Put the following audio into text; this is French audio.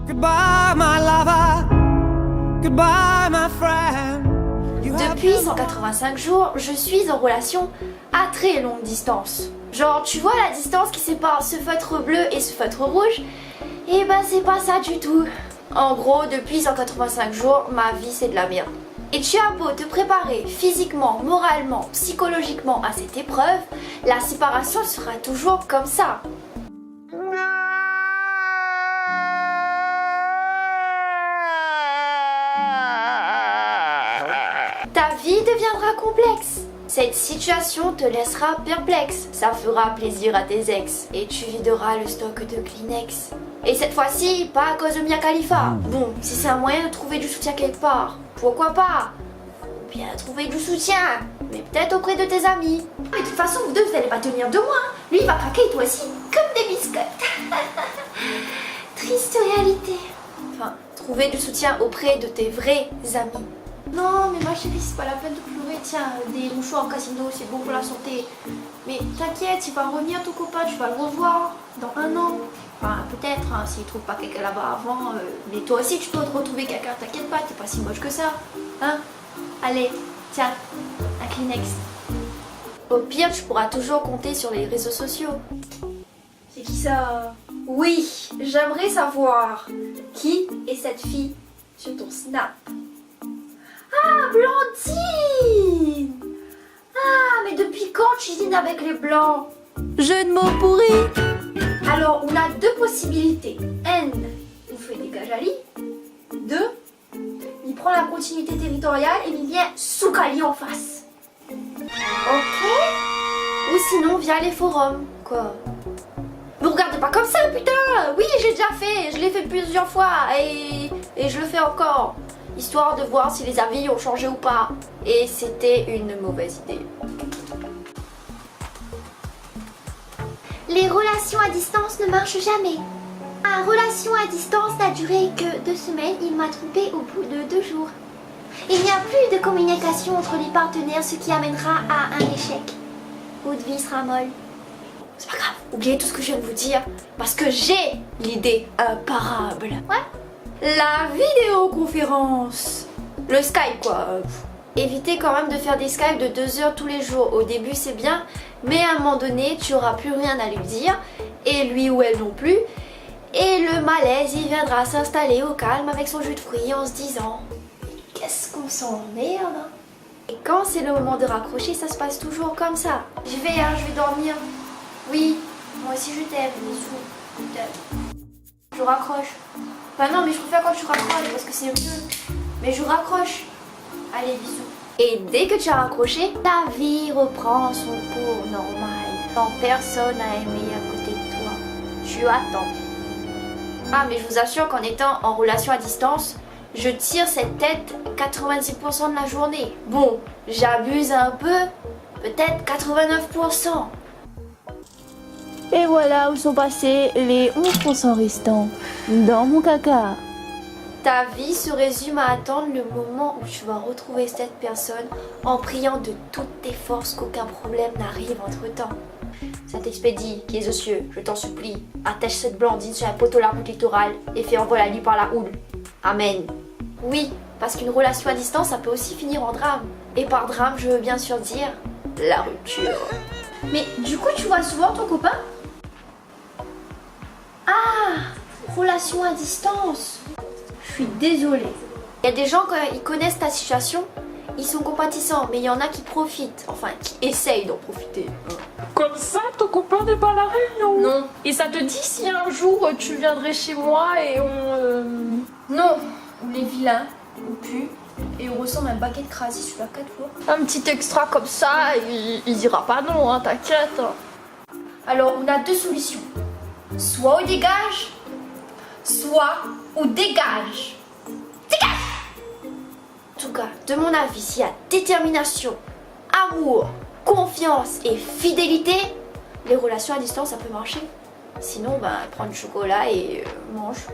Goodbye, my lover. Goodbye, my friend. Depuis 185 jours, je suis en relation à très longue distance. Genre, tu vois la distance qui sépare ce feutre bleu et ce feutre rouge? Et ben c'est pas ça du tout. En gros, depuis 185 jours, ma vie c'est de la merde. Et tu as beau te préparer physiquement, moralement, psychologiquement à cette épreuve, la séparation sera toujours comme ça. Ta vie deviendra complexe. Cette situation te laissera perplexe. Ça fera plaisir à tes ex. Et tu videras le stock de Kleenex. Et cette fois-ci, pas à cause de Mia Khalifa. Bon, si c'est un moyen de trouver du soutien quelque part, pourquoi pas? Ou bien trouver du soutien, mais peut-être auprès de tes amis. Mais de toute façon, vous deux, vous n'allez pas tenir de moi. Lui, il va craquer, toi aussi, comme des biscottes. Triste réalité. Enfin, trouver du soutien auprès de tes vrais amis. Non, mais ma chérie, c'est pas la peine de pleurer. Tiens, des mouchoirs en casino, c'est bon pour la santé. Mais t'inquiète, il va revenir ton copain, tu vas le revoir dans 1 an. Enfin, peut-être, hein, s'il trouve pas quelqu'un là-bas avant. Mais toi aussi, tu peux te retrouver quelqu'un, t'inquiète pas, t'es pas si moche que ça. Hein? Allez, tiens, un Kleenex. Au pire, tu pourras toujours compter sur les réseaux sociaux. C'est qui ça? Oui, j'aimerais savoir. Qui est cette fille sur ton Snap? Ah, Blandine! Ah, mais depuis quand tu dînes avec les blancs? Jeu de mots pourri. Alors, on a 2 possibilités. N, il fait dégage Ali. 2, il prend la continuité territoriale et il vient sous Kali en face. Ok. Ou sinon, via les forums. Quoi? Me regardez pas comme ça, putain! Oui, j'ai déjà fait. Je l'ai fait plusieurs fois et je le fais encore. Histoire de voir si les avis ont changé ou pas. Et c'était une mauvaise idée. Les relations à distance ne marchent jamais. Ma relation à distance n'a duré que 2 semaines, il m'a trompé au bout de 2 jours. Il n'y a plus de communication entre les partenaires, ce qui amènera à un échec. Votre vie sera molle. C'est pas grave, oubliez tout ce que je viens de vous dire, parce que j'ai l'idée imparable. Ouais. La vidéoconférence. Le Skype quoi. Évitez quand même de faire des Skype de 2 heures tous les jours. Au début c'est bien, mais à un moment donné tu auras plus rien à lui dire, et lui ou elle non plus. Et le malaise il viendra s'installer au calme avec son jus de fruits en se disant qu'est-ce qu'on s'emmerde. Et quand c'est le moment de raccrocher, ça se passe toujours comme ça. Je vais dormir. Oui, moi aussi je t'aime, bisous. Je raccroche. Bah non, mais je préfère quand tu raccroches parce que c'est mieux. Mais je raccroche. Allez, bisous. Et dès que tu as raccroché, ta vie reprend son cours normal. Quand personne n'a aimé à côté de toi, tu attends. Ah, mais je vous assure qu'en étant en relation à distance, je tire cette tête 90% de la journée. Bon, j'abuse un peu, peut-être 89%. Et voilà où sont passés les 11% restants dans mon caca. Ta vie se résume à attendre le moment où tu vas retrouver cette personne en priant de toutes tes forces qu'aucun problème n'arrive entre temps. Saint-Expédie, qui est aux cieux, je t'en supplie, attache cette Blandine sur un poteau l'arbre littoral et fais envoler la nuit par la houle. Amen. Oui, parce qu'une relation à distance, ça peut aussi finir en drame. Et par drame, je veux bien sûr dire la rupture. Mais du coup, tu vois souvent ton copain? Ah, relation à distance. Je suis désolée. Il y a des gens, quand ils connaissent ta situation, ils sont compatissants, mais il y en a qui profitent, enfin qui essayent d'en profiter. Comme ça, ton copain n'est pas à la réunion? Non. Et ça te dit si un jour tu viendrais chez moi et on... Non, on est vilain, on pue, et on ressemble à un baquet de crasi sur la 4 fois. Un petit extra comme ça, il dira pas non, hein, t'inquiète. Alors, on a 2 solutions. Soit on dégage, soit on dégage. En tout cas, de mon avis, s'il y a détermination, amour, confiance et fidélité, les relations à distance, ça peut marcher. Sinon, prends du chocolat et mange.